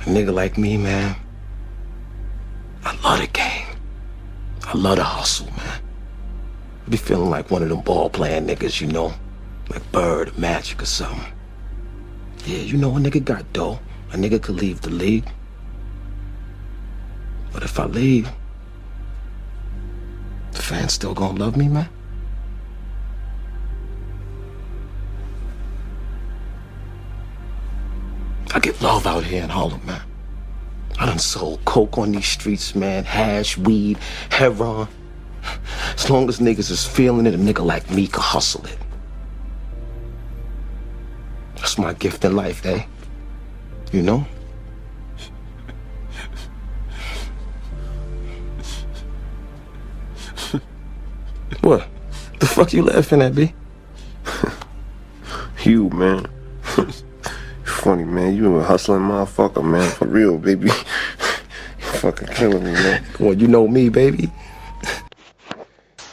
nigga like me, man, I love the game. I love the hustle, man. I be feeling like one of them ball-playing niggas, you know? Like Bird or Magic or something. Yeah, you know, a nigga got dough. A nigga could leave the league. But if I leave, the fans still gonna love me, man? I get love out here in Harlem, man. I done sold coke on these streets, man. Hash, weed, heroin. As long as niggas is feeling it, a nigga like me can hustle it. That's my gift in life, eh? You know? What? The fuck you laughing at, B? You, man. Funny, man. You a hustling motherfucker, man. For real, baby. You fucking killing me, man. Well, you know me, baby.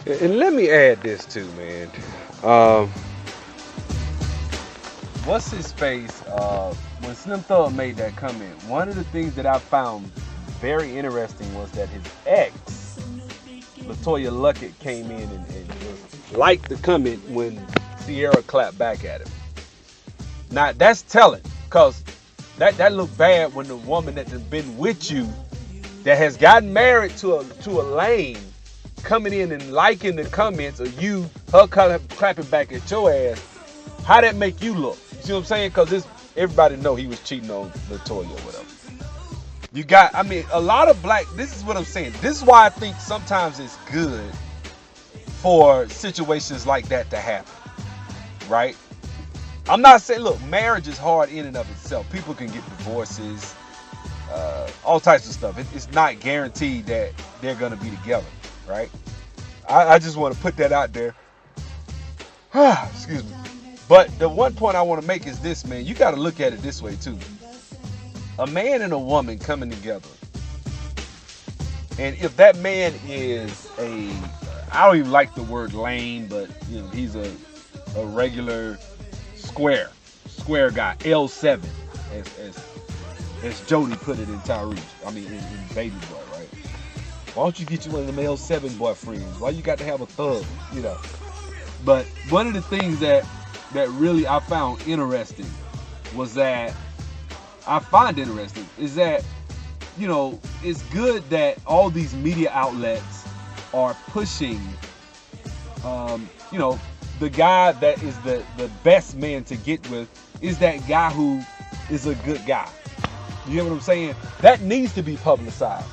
And let me add this too, man. What's his face? When Slim Thug made that comment, one of the things that I found very interesting was that his ex, LaToya Luckett, came in and liked the comment when Ciara clapped back at him. Now that's telling, cause that look bad when the woman that has been with you, that has gotten married to a lane, coming in and liking the comments of you, her clapping back at your ass. How that make you look? You see what I'm saying? Cause everybody know he was cheating on LaToya or whatever. You got, I mean, a lot of black. This is what I'm saying. This is why I think sometimes it's good for situations like that to happen, right? I'm not saying, look, marriage is hard in and of itself. People can get divorces, all types of stuff. It's not guaranteed that they're going to be together, right? I just want to put that out there. Excuse me. But the one point I want to make is this, man. You got to look at it this way, too. A man and a woman coming together. And if that man is I don't even like the word lame, but, you know, he's a regular square guy, L7, as Jody put it in Tyrese. I mean, in Baby Boy, right? Why don't you get you one of them L7 boyfriends? Why you got to have a thug, you know? But one of the things that really I found interesting is that, you know, it's good that all these media outlets are pushing, you know, the guy that is the best man to get with is that guy who is a good guy. You hear what I'm saying? That needs to be publicized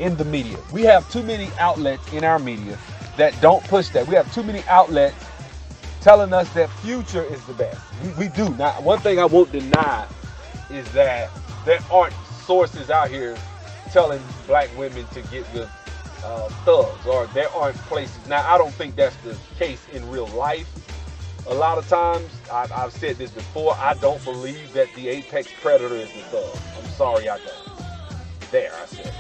in the media. We have too many outlets in our media that don't push that. We have too many outlets telling us that Future is the best. We do. Now, one thing I won't deny is that there aren't sources out here telling black women to get with thugs, or there aren't places. Now, I don't think that's the case in real life. A lot of times, I've said this before, I don't believe that the apex predator is the thug. I'm sorry, I don't. There, I said it.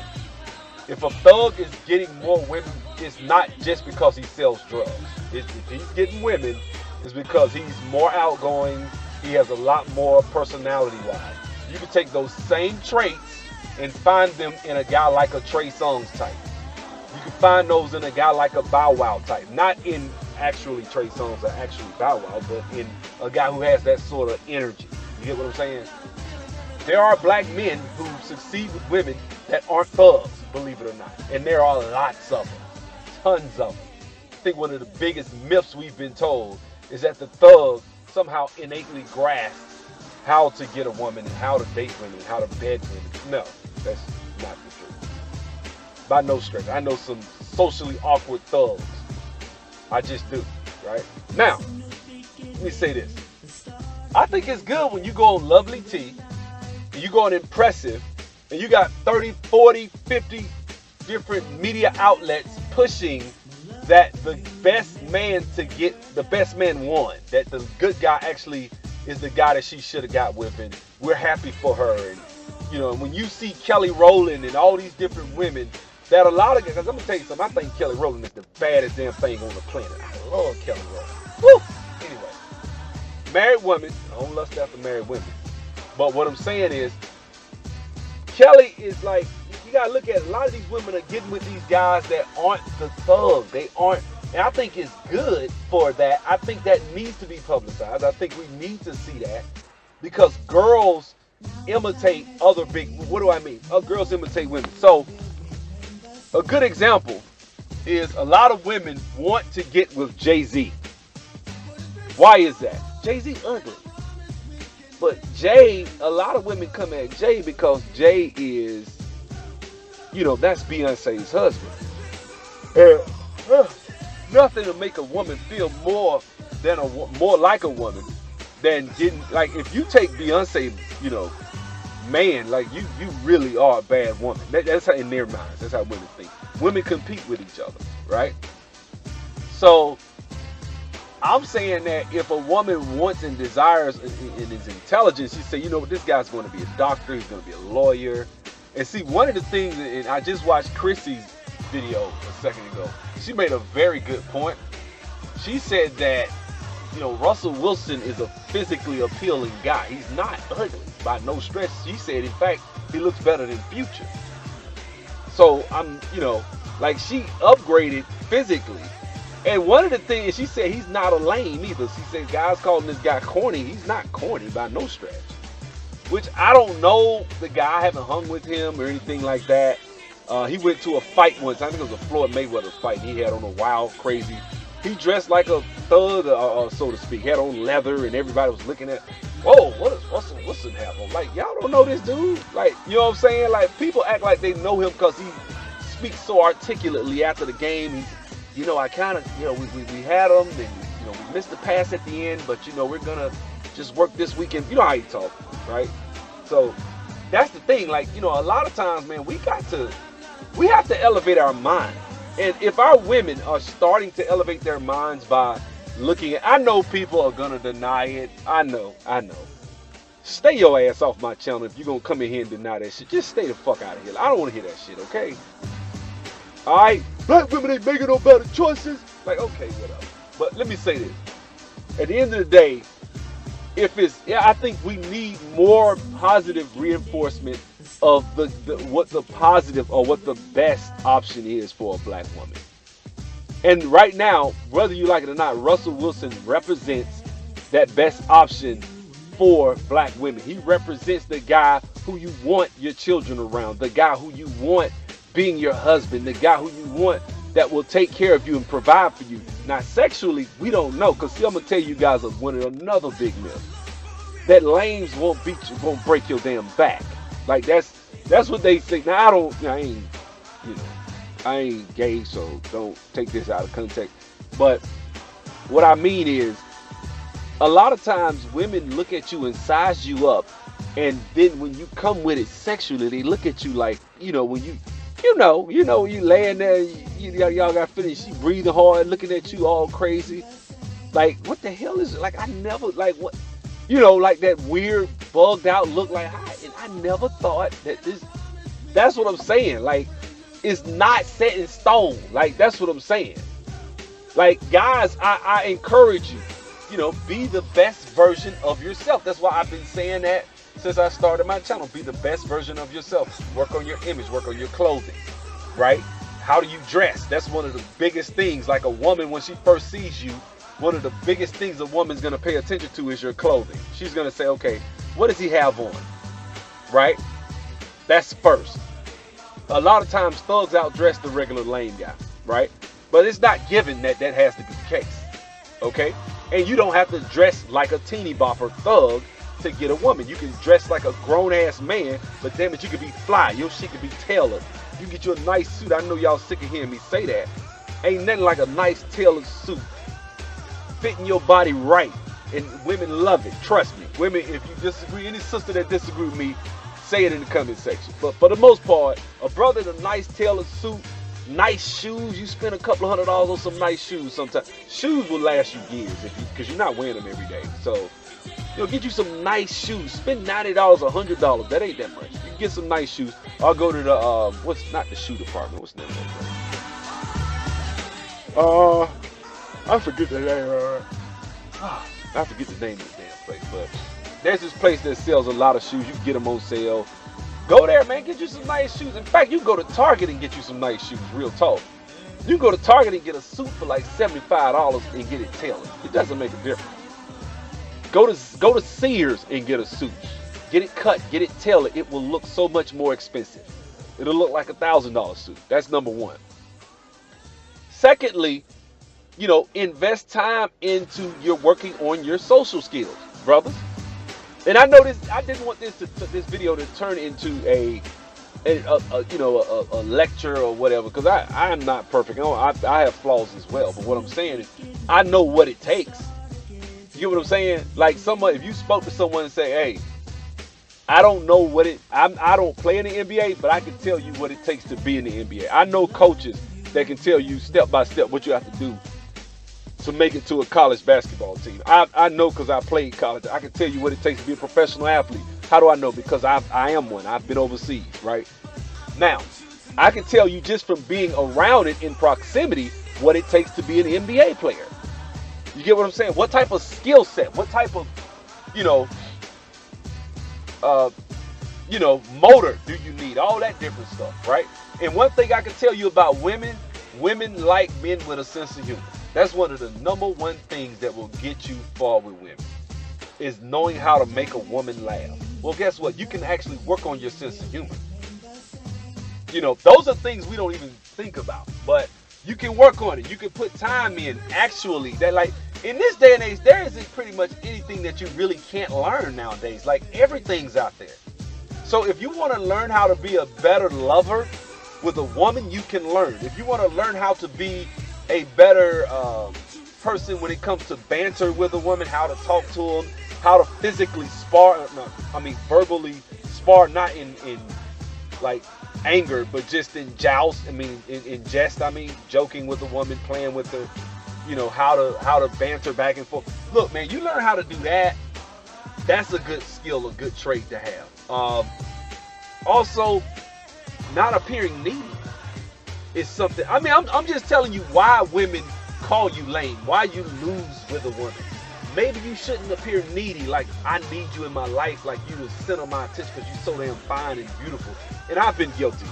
If a thug is getting more women, it's not just because he sells drugs. If he's getting women, it's because he's more outgoing. He has a lot more personality-wise. You can take those same traits and find them in a guy like a Trey Songz type. You can find those in a guy like a Bow Wow type. Not in actually Trey Songz or actually Bow Wow, but in a guy who has that sort of energy. You get what I'm saying? There are black men who succeed with women that aren't thugs, believe it or not. And there are lots of them. Tons of them. I think one of the biggest myths we've been told is that the thug somehow innately grasps how to get a woman and how to date women, how to bed women. No, that's not the truth. By no stretch. I know some socially awkward thugs. I just do, right? Now, let me say this. I think it's good when you go on Lovely T, and you go on Impressive, and you got 30, 40, 50 different media outlets pushing that the best man to get, the best man won, that the good guy actually is the guy that she should have got with, and we're happy for her. And you know, when you see Kelly Rowland and all these different women, that a lot of, because I'm gonna tell you something, I think Kelly Rowland is the baddest damn thing on the planet. I love Kelly Rowland. Woo! Anyway, married women, I don't lust after married women, but what I'm saying is, Kelly is like, you gotta look at a lot of these women are getting with these guys that aren't the thug. They aren't, and I think it's good for that. I think that needs to be publicized. I think we need to see that because girls imitate other big, what do I mean? Girls imitate women. So a good example is a lot of women want to get with Jay-Z. Why is that? Jay-Z ugly. But Jay, a lot of women come at Jay because Jay is, you know, that's Beyonce's husband. And nothing to make a woman feel more like a woman than getting, like, if you take Beyonce, you know, man, like you really are a bad woman. That's how, in their minds, that's how women think. Women compete with each other, right? So I'm saying that if a woman wants and desires and is intelligent, she say, you know what, this guy's going to be a doctor, he's going to be a lawyer. And see, one of the things, and I just watched Chrissy's video a second ago, she made a very good point. She said that, you know, Russell Wilson is a physically appealing guy. He's not ugly by no stretch. She said, in fact, he looks better than Future. So I'm, you know, like, she upgraded physically. And one of the things, she said he's not a lame either. She said guys calling this guy corny. He's not corny by no stretch. Which I don't know the guy. I haven't hung with him or anything like that. He went to a fight once. I think it was a Floyd Mayweather fight. He had on a wild, crazy. He dressed like a thug, so to speak. He had on leather and everybody was looking at, whoa, what does Russell Wilson have on? Like, y'all don't know this dude? Like, you know what I'm saying? Like, people act like they know him because he speaks so articulately after the game. He's, you know, I kind of, you know, we had him, and, you know, we missed the pass at the end, but, you know, we're going to just work this weekend. You know how he talk, right? So that's the thing. Like, you know, a lot of times, man, we have to elevate our mind. And if our women are starting to elevate their minds by looking at, I know people are going to deny it. I know. Stay your ass off my channel if you're going to come in here and deny that shit. Just stay the fuck out of here. I don't want to hear that shit, okay? All right? Black women ain't making no better choices. Like, okay, whatever. But let me say this. At the end of the day, I think we need more positive reinforcement of what the positive or what the best option is for a black woman. And right now, whether you like it or not, Russell Wilson represents that best option for black women. He represents the guy who you want your children around, the guy who you want being your husband, the guy who you want that will take care of you and provide for you. Now, sexually, we don't know, because see, I'm gonna tell you guys another big myth. That lames won't beat you, won't break your damn back. Like, that's what they say. Now, I ain't gay, so don't take this out of context. But what I mean is, a lot of times women look at you and size you up, and then when you come with it sexually, they look at you like, you know, when you laying there, y'all got finished, she breathing hard, looking at you all crazy. Like, what the hell is it? Like, I never, like, what, you know, like that weird bugged out look. Like, I never thought that that's what I'm saying. Like, it's not set in stone. Like, that's what I'm saying. Like, guys, I encourage you, you know, be the best version of yourself. That's why I've been saying that since I started my channel. Be the best version of yourself. Work on your image, work on your clothing, right? How do you dress? That's one of the biggest things. Like, a woman, when she first sees you, one of the biggest things a woman's going to pay attention to is your clothing. She's going to say, okay, what does he have on? Right? That's first. A lot of times thugs outdress the regular lame guy, right? But it's not given that has to be the case, okay? And you don't have to dress like a teeny bopper thug to get a woman. You can dress like a grown-ass man, but damn it, you can be fly. Your shit can be tailored. You get you a nice suit. I know y'all sick of hearing me say that. Ain't nothing like a nice tailored suit fitting your body right, and women love it. Trust me. Women, if you disagree, any sister that disagree with me, say it in the comment section. But for the most part, a brother in a nice tailored suit, nice shoes, you spend a couple $100 on some nice shoes sometimes. Shoes will last you years because you're not wearing them every day. So, you know, get you some nice shoes. Spend $90, $100. That ain't that much. You can get some nice shoes. I'll go to the what's not the shoe department. What's the name of that place? I forget the name. I forget the name of the damn place, but there's this place that sells a lot of shoes. You can get them on sale. Go there, man. Get you some nice shoes. In fact, you can go to Target and get you some nice shoes. Real talk. You can go to Target and get a suit for like $75 and get it tailored. It doesn't make a difference. Go to Sears and get a suit. Get it cut. Get it tailored. It will look so much more expensive. It'll look like $1,000 suit. That's number one. Secondly, you know, invest time into your working on your social skills, brothers. And I know this. I didn't want this video to turn into a lecture or whatever, because I am not perfect. I have flaws as well. But what I'm saying is, I know what it takes. You get what I'm saying? Like if you spoke to someone and say, hey, I don't know I don't play in the NBA, but I can tell you what it takes to be in the NBA. I know coaches that can tell you step by step what you have to do to make it to a college basketball team. I know because I played college. I can tell you what it takes to be a professional athlete. How do I know? Because I am one. I've been overseas, right? Now, I can tell you just from being around it in proximity what it takes to be an NBA player. You get what I'm saying? What type of skill set? What type of, motor do you need? All that different stuff, right? And one thing I can tell you about women like men with a sense of humor. That's one of the number one things that will get you far with women, is knowing how to make a woman laugh. Well, guess what? You can actually work on your sense of humor. You know, those are things we don't even think about, but you can work on it. You can put time in. Actually, that, like, in this day and age, there isn't pretty much anything that you really can't learn nowadays. Like, everything's out there. So if you want to learn how to be a better lover with a woman, you can learn. If you want to learn how to be a better person when it comes to banter with a woman, how to talk to them, how to physically verbally spar, not in like anger, but just in joust. In jest. Joking with a woman, playing with her. You know, how to banter back and forth. Look, man, you learn how to do that. That's a good skill, a good trait to have. Also, not appearing needy is something. I'm just telling you why women call you lame, why you lose with a woman. Maybe you shouldn't appear needy, like I need you in my life, like you the center of my attention because you're so damn fine and beautiful. And I've been guilty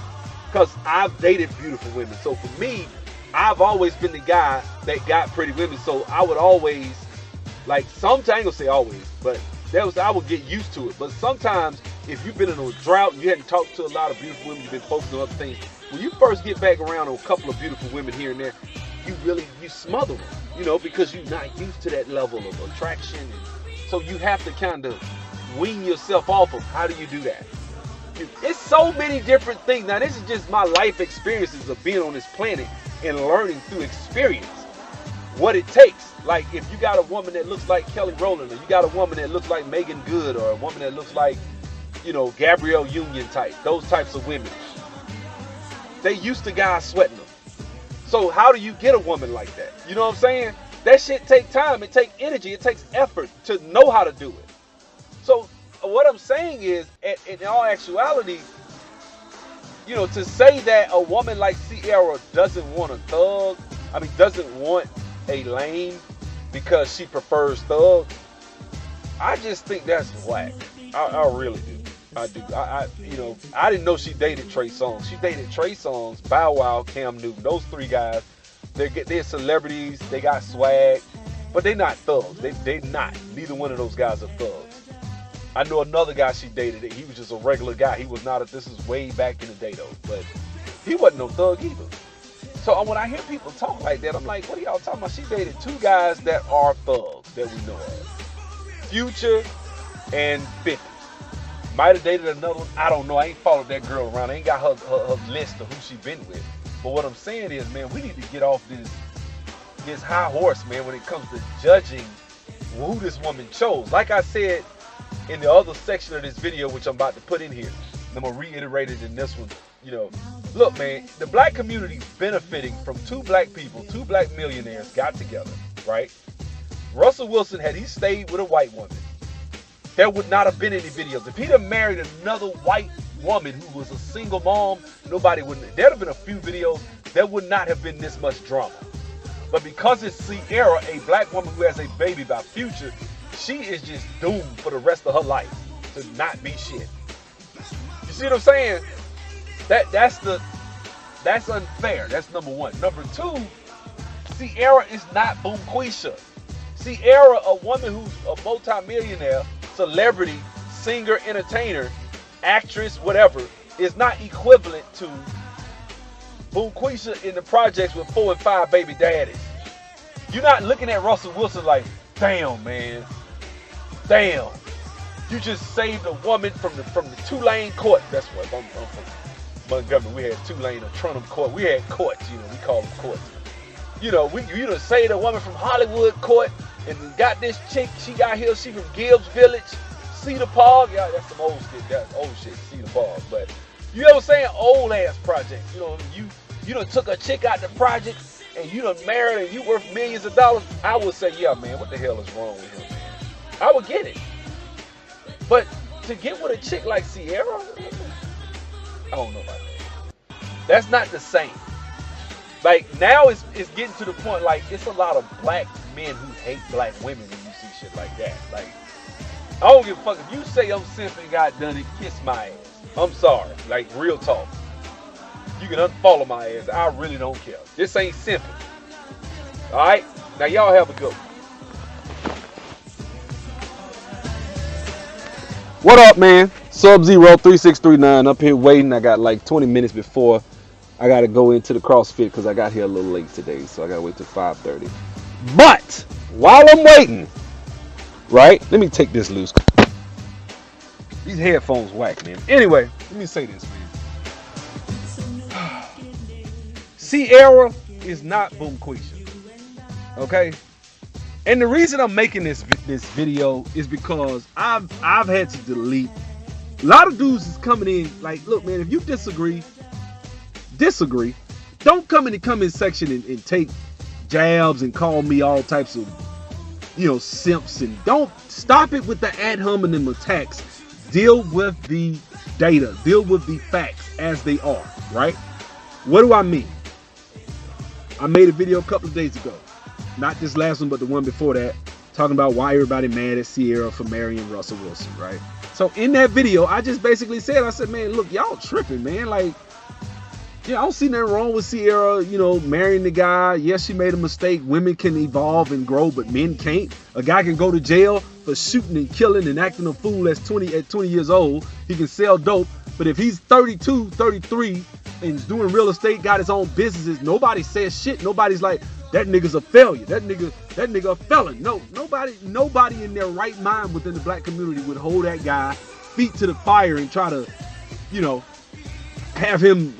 because I've dated beautiful women. So for me, I've always been the guy that got pretty women. So I would always, like, sometimes, I ain't gonna say always, but I would get used to it. But sometimes, if you've been in a drought and you hadn't talked to a lot of beautiful women, you've been focusing on other things, when you first get back around a couple of beautiful women here and there, you smother them, because you're not used to that level of attraction. So you have to kind of wean yourself off of. How do you do that? It's so many different things. Now, this is just my life experiences of being on this planet and learning through experience what it takes. Like, if you got a woman that looks like Kelly Rowland, or you got a woman that looks like Megan Good, or a woman that looks like, Gabrielle Union type, those types of women, they used to guys sweating them. So how do you get a woman like that? You know what I'm saying? That shit take time. It takes energy. It takes effort to know how to do it. So what I'm saying is, in all actuality, to say that a woman like Ciara doesn't want a thug, doesn't want a lame because she prefers thug, I just think that's whack. I really do. I do. I didn't know she dated Trey Songz. She dated Trey Songz, Bow Wow, Cam Newton. Those three guys, they're celebrities. They got swag, but they're not thugs. They not. Neither one of those guys are thugs. I know another guy she dated. He was just a regular guy. He was not. This is way back in the day though, but he wasn't no thug either. So when I hear people talk like that, I'm like, what are y'all talking about? She dated two guys that are thugs that we know of. Future and 50. Might have dated another one. I don't know. I ain't followed that girl around. I ain't got her list of who she been with. But what I'm saying is, man, we need to get off this high horse, man, when it comes to judging who this woman chose. Like I said in the other section of this video, which I'm about to put in here, and I'm going to reiterate it in this one. Look, man, the black community benefiting from two black people, two black millionaires got together, right? Russell Wilson, had he stayed with a white woman, there would not have been any videos. If he'd have married another white woman who was a single mom, nobody wouldn't. There'd have been a few videos. There would not have been this much drama. But because it's Ciara, a black woman who has a baby by Future, she is just doomed for the rest of her life to not be shit. You see what I'm saying? That's unfair. That's number one. Number two, Ciara is not Boomquesha. Ciara, a woman who's a multi-millionaire, celebrity, singer, entertainer, actress, whatever, is not equivalent to Boomquesha in the projects with 4 and 5 baby daddies. You're not looking at Russell Wilson like, damn, man. Damn. You just saved a woman from the 2-lane court. That's what I'm from Montgomery. We had 2-lane or Trunham court. We had courts, we call them courts. You done saved a woman from Hollywood court and got this chick. She got here. She from Gibbs Village, Cedar Park. Yeah, that's some old shit. That's old shit, Cedar Park. But you know what I'm saying? Old ass projects. You done took a chick out the project and you done married and you worth millions of dollars. I would say, yeah, man, what the hell is wrong with him, man? I would get it. But to get with a chick like Ciara, I don't know about that. That's not the same. Like, now it's getting to the point, like, it's a lot of black men who hate black women when you see shit like that. Like, I don't give a fuck. If you say I'm simping and got done it, kiss my ass. I'm sorry. Like, real talk. You can unfollow my ass. I really don't care. This ain't simping. Alright? Now, y'all have a good one. What up, man? Sub-Zero 3639 up here waiting. I got like 20 minutes before I got to go into the CrossFit because I got here a little late today. So I got to wait till 5:30. But while I'm waiting, right? Let me take this loose. These headphones whack, man. Anyway, let me say this, man. Ciara is not Boomquesha. Okay? And the reason I'm making this video is because I've had to delete. A lot of dudes is coming in like, look, man, if you disagree. Don't come in the comment section and take jabs and call me all types of, simps. And don't stop it with the ad hominem attacks. Deal with the data. Deal with the facts as they are, right? What do I mean? I made a video a couple of days ago. Not this last one, but the one before that, talking about why everybody mad at Ciara for marrying Russell Wilson, right? So in that video, I just basically said, man, look, y'all tripping, man. Like, I don't see nothing wrong with Ciara, marrying the guy. Yes, she made a mistake. Women can evolve and grow, but men can't. A guy can go to jail for shooting and killing and acting a fool at 20 years old. He can sell dope. But if he's 32, 33, and he's doing real estate, got his own businesses, nobody says shit. Nobody's like, that nigga's a failure. That nigga a felon. No, nobody in their right mind within the black community would hold that guy feet to the fire and try to, have him,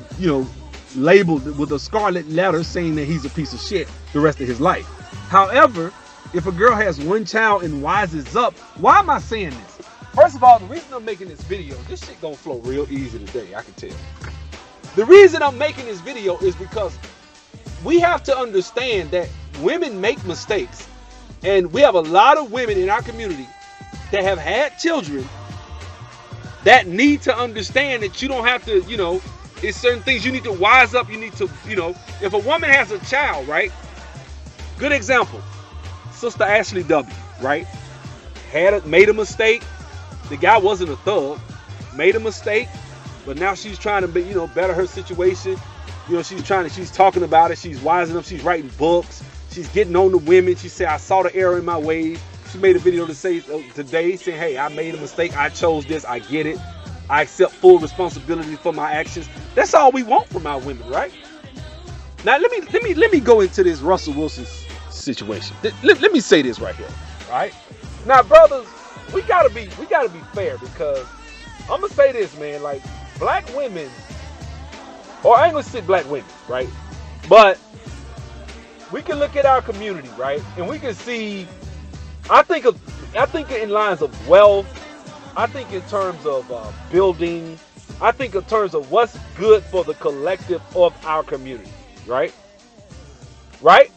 labeled with a scarlet letter saying that he's a piece of shit the rest of his life. However, if a girl has one child and wises up, why am I saying this? First of all, the reason I'm making this video, this shit gonna flow real easy today, I can tell. The reason I'm making this video is because we have to understand that women make mistakes, and we have a lot of women in our community that have had children that need to understand that you don't have to, it's certain things you need to wise up. You need to, if a woman has a child, right? Good example, Sister Ashley W, right? Made a mistake. The guy wasn't a thug. Made a mistake, but now she's trying to be, better her situation. She's talking about it. She's wising up. She's writing books. She's getting on the women. She said, I saw the error in my ways. She made a video to say today saying, hey, I made a mistake. I chose this. I get it. I accept full responsibility for my actions. That's all we want from our women, right? Now let me go into this Russell Wilson situation. Let me say this right here, right? Now, brothers, we gotta be fair, because I'm gonna say this, man. Like, black women, or I ain't gonna say black women, right? But we can look at our community, right, and we can see. I think in lines of wealth. I think in terms of building. I think in terms of what's good for the collective of our community, right? Right?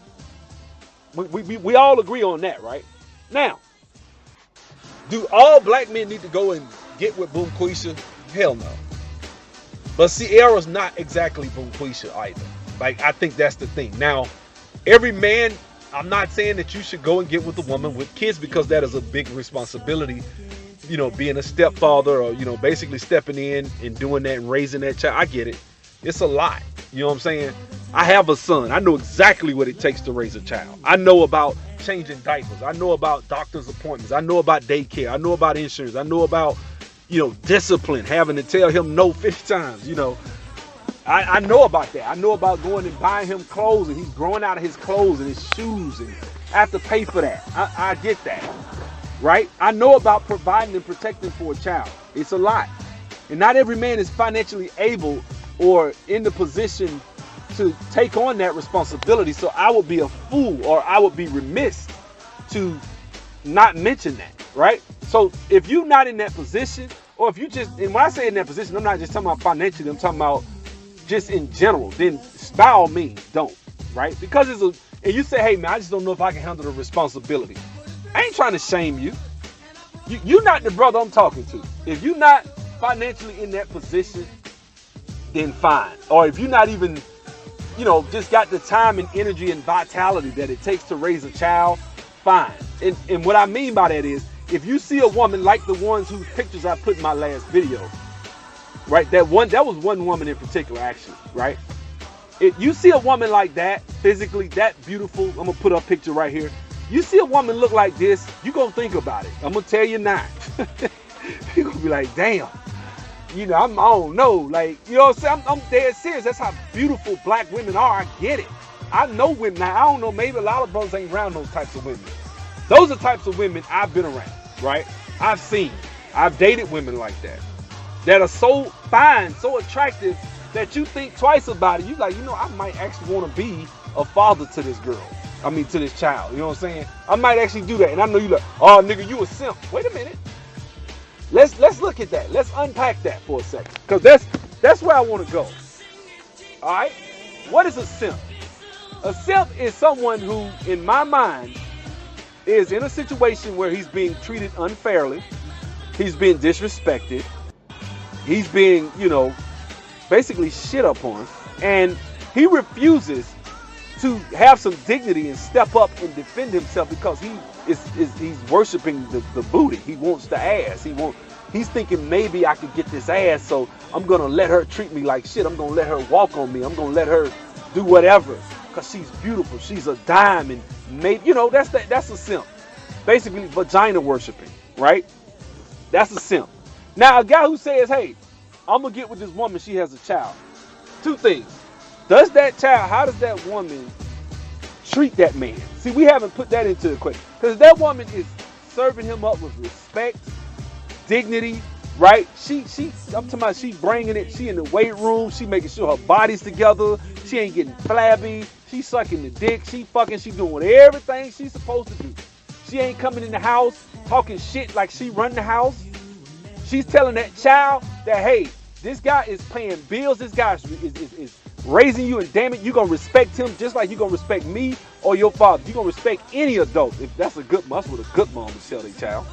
We all agree on that, right? Now, do all black men need to go and get with Boomquesha? Hell no. But Ciara's not exactly Boomquesha either. Like, I think that's the thing. Now, every man, I'm not saying that you should go and get with a woman with kids, because that is a big responsibility being a stepfather, or basically stepping in and doing that and raising that child. I get it. It's a lot. You know what I'm saying? I have a son. I know exactly what it takes to raise a child. I know about changing diapers. I know about doctor's appointments. I know about daycare. I know about insurance. I know about, discipline, having to tell him no 50 times. I know about that. I know about going and buying him clothes, and he's growing out of his clothes and his shoes, and I have to pay for that. I get that, right? I know about providing and protecting for a child. It's a lot. And not every man is financially able or in the position to take on that responsibility. So I would be a fool, or I would be remiss to not mention that, right? So if you're not in that position, or if you just, and when I say in that position, I'm not just talking about financially, I'm talking about just in general, then by all means, don't, right? Because and you say, hey man, I just don't know if I can handle the responsibility. I ain't trying to shame you. You're not the brother I'm talking to. If you're not financially in that position, then fine. Or if you're not even, just got the time and energy and vitality that it takes to raise a child, fine. And what I mean by that is, if you see a woman like the ones whose pictures I put in my last video, right? That was one woman in particular, actually, right? If you see a woman like that, physically that beautiful, I'm gonna put a picture right here. You see a woman look like this, you gonna think about it. I'm gonna tell you now. You're gonna be like, damn. I don't know. Like, you know what I'm saying? I'm dead serious. That's how beautiful black women are. I get it. I know women. Now, I don't know. Maybe a lot of brothers ain't around those types of women. Those are types of women I've been around, right? I've dated women like that are so fine, so attractive that you think twice about it. You like, I might actually want to be a father to this girl. To this child. You know what I'm saying? I might actually do that. And I know you like, oh, nigga, you a simp. Wait a minute. Let's look at that. Let's unpack that for a second, because that's where I want to go. All right. What is a simp? A simp is someone who, in my mind, is in a situation where he's being treated unfairly, he's being disrespected, he's being, basically shit upon, and he refuses to have some dignity and step up and defend himself, because he's worshiping the booty. He wants the ass. He's thinking, maybe I could get this ass, so I'm gonna let her treat me like shit. I'm gonna let her walk on me. I'm gonna let her do whatever, because she's beautiful. She's a diamond. Maybe that's a simp. Basically, vagina worshiping, right? That's a simp. Now, a guy who says, hey, I'm gonna get with this woman, she has a child. Two things. How does that woman treat that man? See, we haven't put that into the question. Because that woman is serving him up with respect, dignity, right? I'm talking about, she bringing it. She in the weight room. She making sure her body's together. She ain't getting flabby. She sucking the dick. She fucking. She doing everything she's supposed to do. She ain't coming in the house talking shit like she run the house. She's telling that child that, hey, this guy is paying bills. This guy is raising you, and damn it, you're going to respect him just like you're going to respect me or your father. You're going to respect any adult. If that's a good mom, that's what a good mom would tell their child.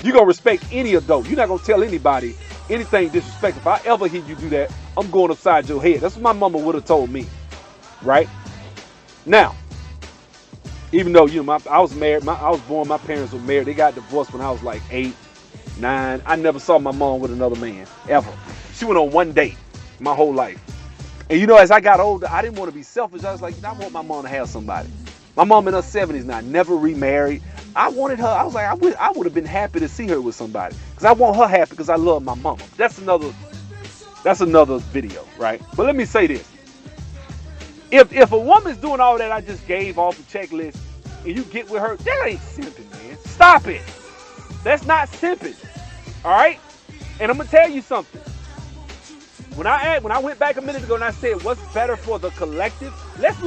You're going to respect any adult. You're not going to tell anybody anything disrespectful. If I ever hear you do that, I'm going upside your head. That's what my mama would have told me, right? Now, even though, I was married, I was born, my parents were married. They got divorced when I was like 8, 9. I never saw my mom with another man, ever. She went on one date my whole life. And as I got older, I didn't want to be selfish. I was like, I want my mom to have somebody. My mom in her 70s now, never remarried. I wanted her. I was like, I would have been happy to see her with somebody, because I want her happy, because I love my mama. That's another video, right? But let me say this. If a woman's doing all that I just gave off the checklist, and you get with her, that ain't simping, man. Stop it. That's not simping. All right? And I'm gonna tell you something. When I went back a minute ago and I said, what's better for the collective? Let's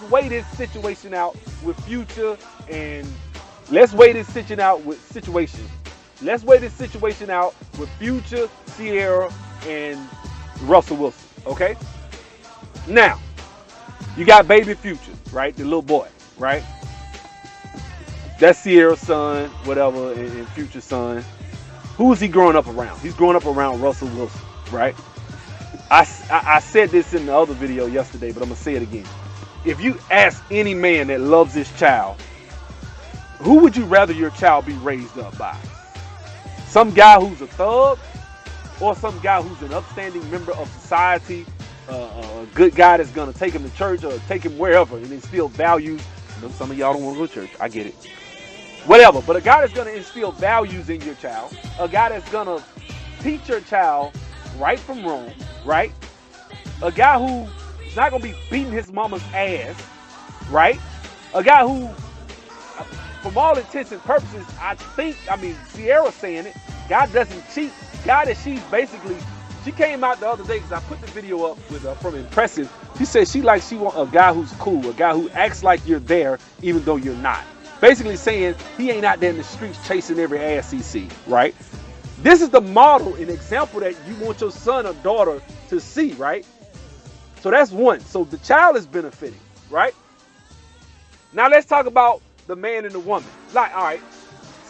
weigh this situation out with Future, and let's weigh this situation out with Future, Ciara, and Russell Wilson. Okay? Now, you got baby Future, right? The little boy, right? That's Ciara's son, whatever, and Future's son. Who is he growing up around? He's growing up around Russell Wilson, right? I said this in the other video yesterday, but I'm going to say it again. If you ask any man that loves his child, who would you rather your child be raised up by? some guy who's a thug or some guy who's an upstanding member of society, a good guy that's going to take him to church or take him wherever and instill values. I know some of y'all don't want to go to church. I get it. Whatever. But a guy that's going to instill values in your child, a guy that's going to teach your child right from wrong, right? A guy who's not going to be beating his mama's ass, right? A guy who, from all intents and purposes, Ciara saying it, God doesn't cheat. God that she's basically, she came out the other day because I put the video up with from Impressive. She said she want a guy who's cool, a guy who acts like you're there even though you're not. Basically saying he ain't out there in the streets chasing every ass he see, right? This is the model and example that you want your son or daughter to see, right? So that's one. So the child is benefiting, right? Now let's talk about the man and the woman. Like, all right,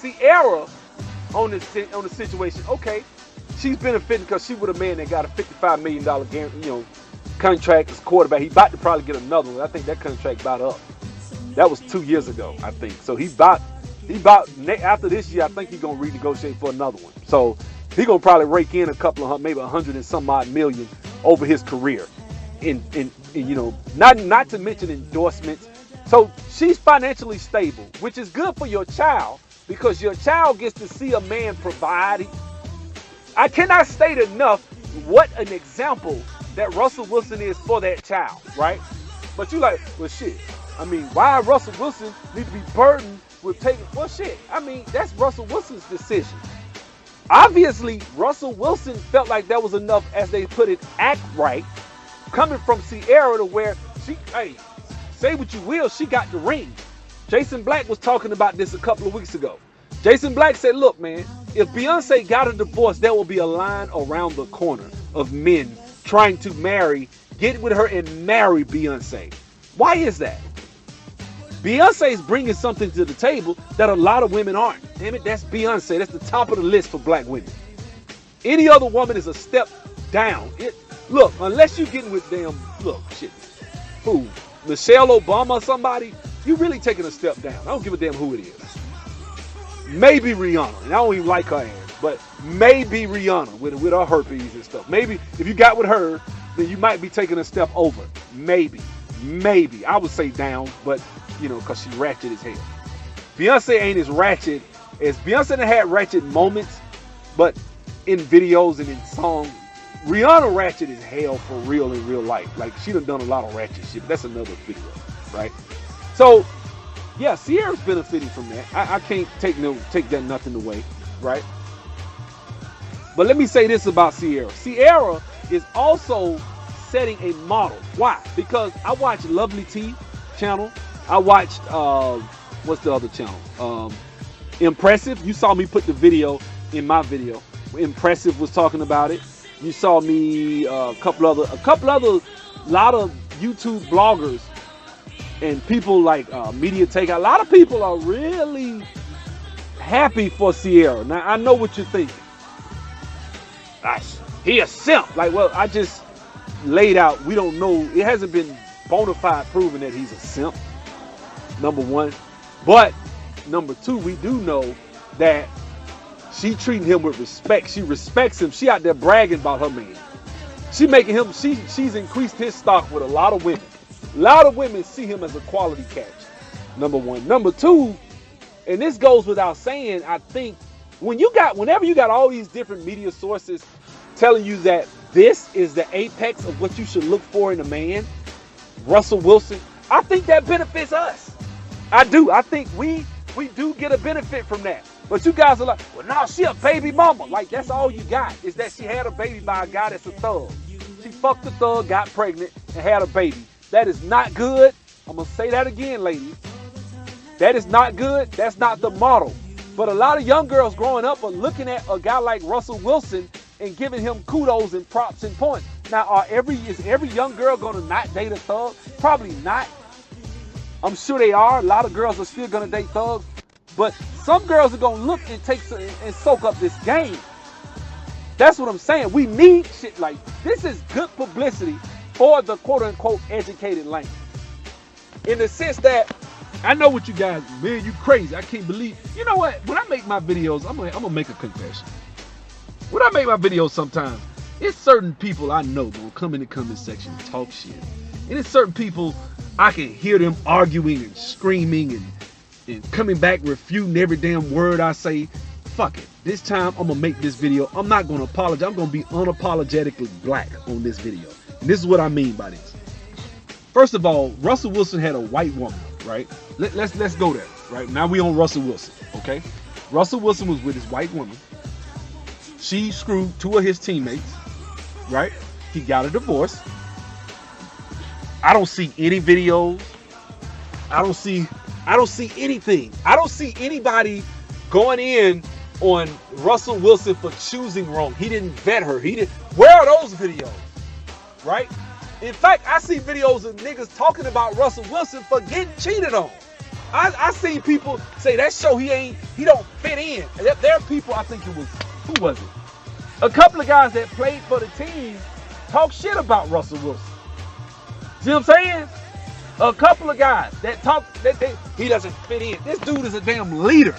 Ciara on the situation, okay, she's benefiting because she with a man that got a $55 million contract as quarterback. He about to probably get another one. I think that contract about up. That was 2 years ago, I think. So he about after this year, I think he's gonna renegotiate for another one. So he gonna probably rake in a couple of maybe 100 and some odd million over his career. In not to mention endorsements. So she's financially stable, which is good for your child because your child gets to see a man provide. I cannot state enough what an example that Russell Wilson is for that child, right? But you like, well, shit. I mean, why Russell Wilson need to be burdened with taking, well, shit. I mean, that's Russell Wilson's decision. Obviously, Russell Wilson felt like that was enough, as they put it, act right, coming from Ciara to where she, hey, say what you will, she got the ring. Jason Black was talking about this a couple of weeks ago. Jason Black said, look, man, if Beyonce got a divorce, there will be a line around the corner of men trying to get with her and marry Beyonce. Why is that? Beyonce is bringing something to the table that a lot of women aren't. Damn it, that's Beyonce. That's the top of the list for black women. Any other woman is a step down. Look, unless you're getting with who? Michelle Obama or somebody, you're really taking a step down. I don't give a damn who it is. Maybe Rihanna, and I don't even like her ass, but maybe Rihanna with her herpes and stuff. Maybe if you got with her, then you might be taking a step over. Maybe. I would say down, but because she ratchet as hell. Beyonce ain't as ratchet as Beyonce had ratchet moments, but in videos and in songs, Rihanna ratchet as hell for real in real life. Like she done a lot of ratchet shit, but that's another video, right? So yeah, Ciara's benefiting from that. I can't take that nothing away, right? But let me say this about Ciara. Ciara is also setting a model. Why? Because I watched Lovely T channel. I watched what's the other channel? Impressive. You saw me put the video in my video. Impressive was talking about it. You saw me a couple other lot of YouTube bloggers and people like Media Take. A lot of people are really happy for Ciara. Now I know what you're thinking. Gosh, he a simp. Like, well, I just laid out. We don't know. It hasn't been bona fide proven that he's a simp. Number one, but number two, we do know that she treating him with respect. She respects him. She out there bragging about her man. She making him. She's increased his stock with a lot of women. A lot of women see him as a quality catch. Number one. Number two, and this goes without saying. I think whenever you got all these different media sources telling you that this is the apex of what you should look for in a man, Russell Wilson, I think that benefits us. I do. I think we do get a benefit from that. But you guys are like, well, no, she a baby mama. Like, that's all you got is that she had a baby by a guy that's a thug. She fucked a thug, got pregnant, and had a baby. That is not good. I'm going to say that again, ladies. That is not good. That's not the model. But a lot of young girls growing up are looking at a guy like Russell Wilson and giving him kudos and props and points. Now, is every young girl going to not date a thug? Probably not. I'm sure they are. A lot of girls are still going to date thugs. But some girls are going to look and soak up this game. That's what I'm saying. We need shit like this. Is good publicity for the quote-unquote educated lane. In the sense that I know what you guys, man, you crazy. I can't believe. You know what? When I make my videos, I'm gonna make a confession. When I make my videos sometimes, it's certain people I know gonna come in the comment section and talk shit. And it's certain people I can hear them arguing and screaming and coming back refuting every damn word I say. Fuck it. This time I'm gonna make this video. I'm not gonna apologize. I'm gonna be unapologetically black on this video. And this is what I mean by this. First of all, Russell Wilson had a white woman, right? Let's go there, right? Now we on Russell Wilson, okay? Russell Wilson was with his white woman. She screwed 2 of his teammates, right? He got a divorce. I don't see any videos. I don't see anything. I don't see anybody going in on Russell Wilson for choosing wrong. He didn't vet her. Where are those videos? Right? In fact, I see videos of niggas talking about Russell Wilson for getting cheated on. I seen people say that show he don't fit in. There are people, I think it was, who was it? A couple of guys that played for the team talk shit about Russell Wilson. See what I'm saying? A couple of guys that talk he doesn't fit in. This dude is a damn leader.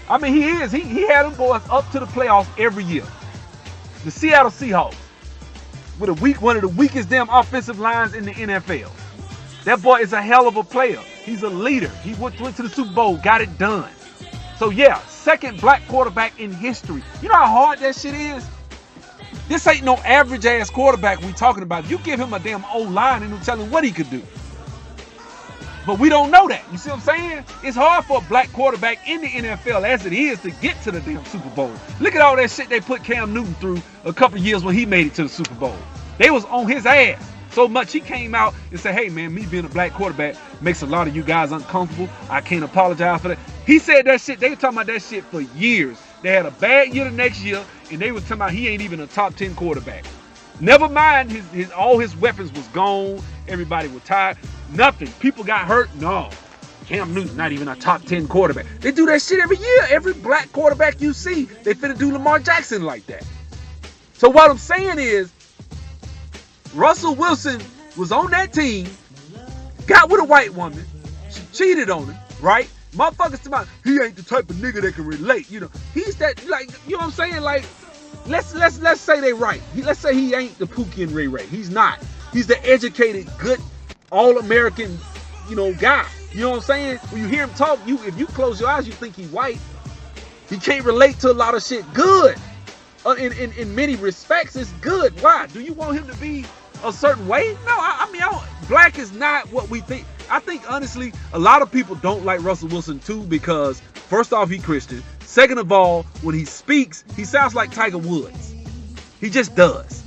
I mean, he is. He had them boys up to the playoffs every year. The Seattle Seahawks with one of the weakest damn offensive lines in the NFL. That boy is a hell of a player. He's a leader. He went to the Super Bowl, got it done. So yeah, second black quarterback in history. You know how hard that shit is? This ain't no average ass quarterback we talking about. You give him a damn O-line and you tell him what he could do. But we don't know that. You see what I'm saying? It's hard for a black quarterback in the NFL as it is to get to the damn Super Bowl. Look at all that shit they put Cam Newton through a couple of years when he made it to the Super Bowl. They was on his ass so much he came out and said, hey man, me being a black quarterback makes a lot of you guys uncomfortable. I can't apologize for that. He said that shit. They were talking about that shit for years. They had a bad year the next year and they was talking about he ain't even a top 10 quarterback. Never mind, all his weapons was gone. Everybody was tired. Nothing. People got hurt. No. Cam Newton's not even a top 10 quarterback. They do that shit every year. Every black quarterback you see, they finna do Lamar Jackson like that. So what I'm saying is, Russell Wilson was on that team, got with a white woman, she cheated on him, right? Motherfuckers talking about, he ain't the type of nigga that can relate. You know, he's that, like, you know what I'm saying? Like, let's say they right. Let's say he ain't the Pookie and Ray Ray. He's not. He's the educated, good, all-American, you know, guy. You know what I'm saying? When you hear him talk, if you close your eyes, you think he's white. He can't relate to a lot of shit. Good. In many respects, it's good. Why? Do you want him to be a certain way? No, I mean, black is not what we think. I think, honestly, a lot of people don't like Russell Wilson, too, because, first off, he's Christian. Second of all, when he speaks, he sounds like Tiger Woods. He just does.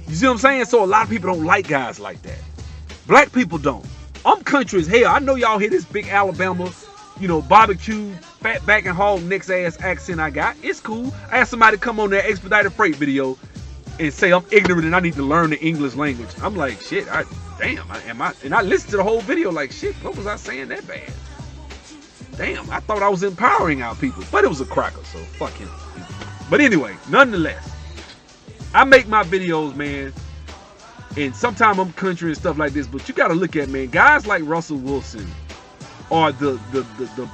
You see what I'm saying? So a lot of people don't like guys like that. Black people don't. I'm country as hell. I know y'all hear this big Alabama, you know, barbecue, fat back and hog next ass accent I got. It's cool. I had somebody come on that expedited freight video and say I'm ignorant and I need to learn the English language. I'm like, shit, and I listened to the whole video like, shit, what was I saying that bad? Damn, I thought I was empowering our people. But it was a cracker, so fuck him. But anyway, nonetheless, I make my videos, man, and sometimes I'm country and stuff like this, but you got to look at, man, guys like Russell Wilson are the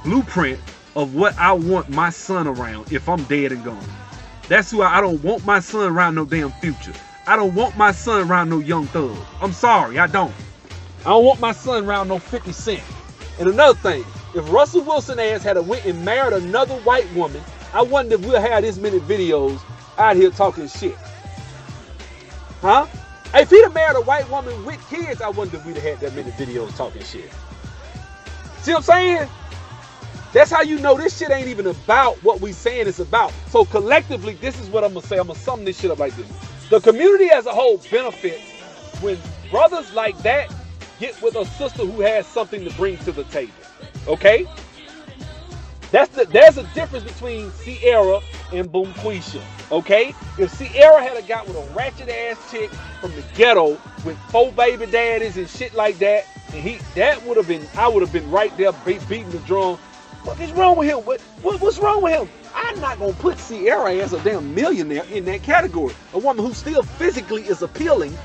blueprint of what I want my son around if I'm dead and gone. That's who I don't want my son around no damn Future. I don't want my son around no Young Thug. I'm sorry, I don't. I don't want my son around no 50 Cent. And another thing, if Russell Wilson ass had went and married another white woman, I wonder if we'll have this many videos out here talking shit. Huh? If he'd have married a white woman with kids, I wonder if we'd have had that many videos talking shit. See what I'm saying? That's how you know this shit ain't even about what we saying it's about. So collectively, this is what I'm gonna say. I'm gonna sum this shit up like this. The community as a whole benefits when brothers like that get with a sister who has something to bring to the table. Okay? There's a difference between Ciara and Boomquesha. Okay? If Ciara had got with a ratchet ass chick from the ghetto with 4 baby daddies and shit like that, and I would have been right there beating the drum. What is wrong with him? What's wrong with him? I'm not gonna put Ciara as a damn millionaire in that category. A woman who still physically is appealing,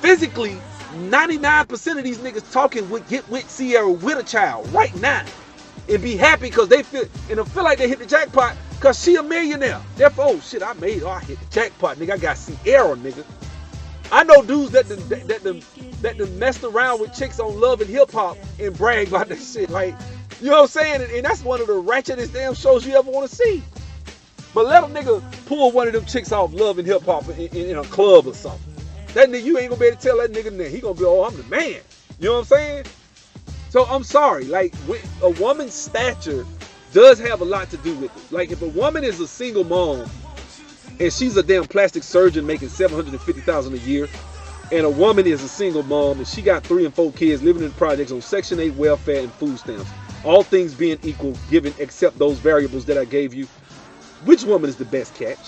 physically 99% of these niggas talking would get with Ciara with a child right now and be happy because they feel like they hit the jackpot because she a millionaire. Therefore, oh shit, I hit the jackpot, nigga. I got Ciara, nigga. I know dudes that messed around with chicks on Love and Hip Hop and brag about that shit. Like, you know what I'm saying? And that's one of the ratchetest damn shows you ever want to see. But let a nigga pull one of them chicks off Love and Hip Hop in a club or something. That nigga, you ain't gonna be able to tell that nigga that. He gonna be, oh, I'm the man. You know what I'm saying? So I'm sorry. Like, a woman's stature does have a lot to do with it. Like, if a woman is a single mom and she's a damn plastic surgeon making $750,000 a year, and a woman is a single mom and she got 3 and 4 kids living in projects on Section 8 welfare and food stamps, all things being equal, given except those variables that I gave you, which woman is the best catch?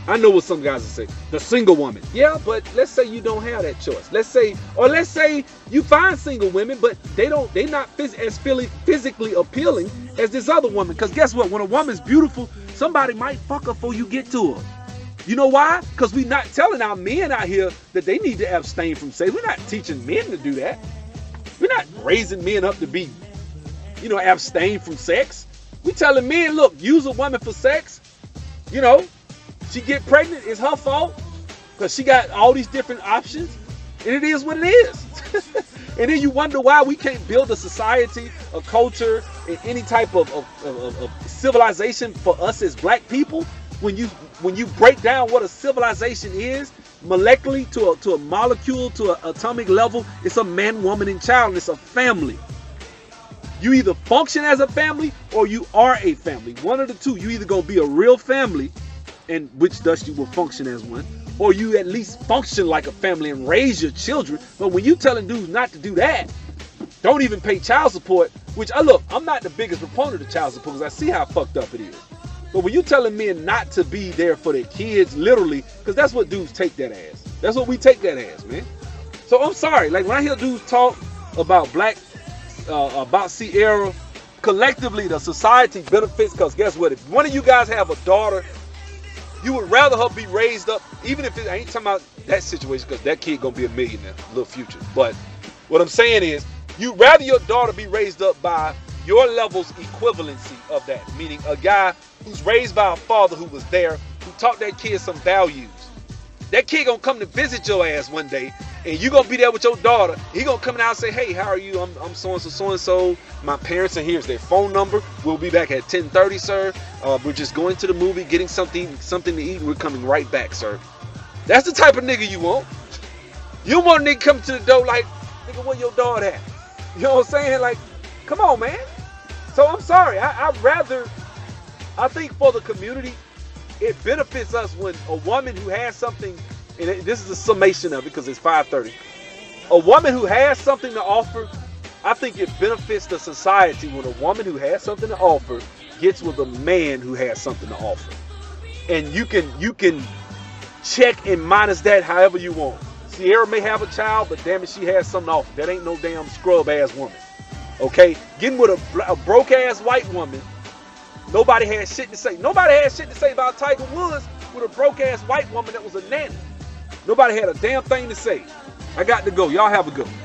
I know what some guys will say, the single woman. Yeah, but let's say you don't have that choice. Let's say you find single women, but they not as physically appealing as this other woman. Because guess what? When a woman's beautiful, somebody might fuck her before you get to her. You know why? Because we're not telling our men out here that they need to abstain from sex. We're not teaching men to do that. We're not raising men up to be, abstain from sex. We're telling men, look, use a woman for sex. She get pregnant, it's her fault because she got all these different options, and it is what it is. And then you wonder why we can't build a society, a culture, and any type of civilization for us as black people. When you break down what a civilization is, molecularly to a molecule, to an atomic level, it's a man, woman, and child, and it's a family. You either function as a family or you are a family. One of the two. You either gonna be a real family, and which thus you will function as one, or you at least function like a family and raise your children. But when you telling dudes not to do that, don't even pay child support, which look, I'm not the biggest proponent of child support because I see how fucked up it is. But when you telling men not to be there for their kids, literally, because that's what dudes take that as. That's what we take that as, man. So I'm sorry, like when I hear dudes talk about about Ciara, collectively the society benefits, because guess what? If one of you guys have a daughter, you would rather her be raised up, even if I ain't talking about that situation, because that kid gonna be a millionaire, little future. But what I'm saying is, you'd rather your daughter be raised up by your level's equivalency of that, meaning a guy who's raised by a father who was there, who taught that kid some values. That kid gonna come to visit your ass one day, and you gonna be there with your daughter. He gonna come out and say, hey, how are you? I'm so-and-so. My parents are here's their phone number. We'll be back at 10:30, sir. We're just going to the movie, getting something to eat, and we're coming right back, sir. That's the type of nigga you want. You don't want a nigga come to the door like, nigga, where your daughter at? You know what I'm saying? Like, come on, man. So I'm sorry. I think for the community, it benefits us when a woman who has something, and this is a summation of it because it's 5:30. A woman who has something to offer, I think it benefits the society when a woman who has something to offer gets with a man who has something to offer. And you can check and minus that however you want. Ciara may have a child, but damn it, she has something to offer. That ain't no damn scrub ass woman. Okay? Getting with a broke ass white woman, nobody had shit to say. Nobody had shit to say about Tiger Woods with a broke ass white woman that was a nanny. Nobody had a damn thing to say. I got to go. Y'all have a good one.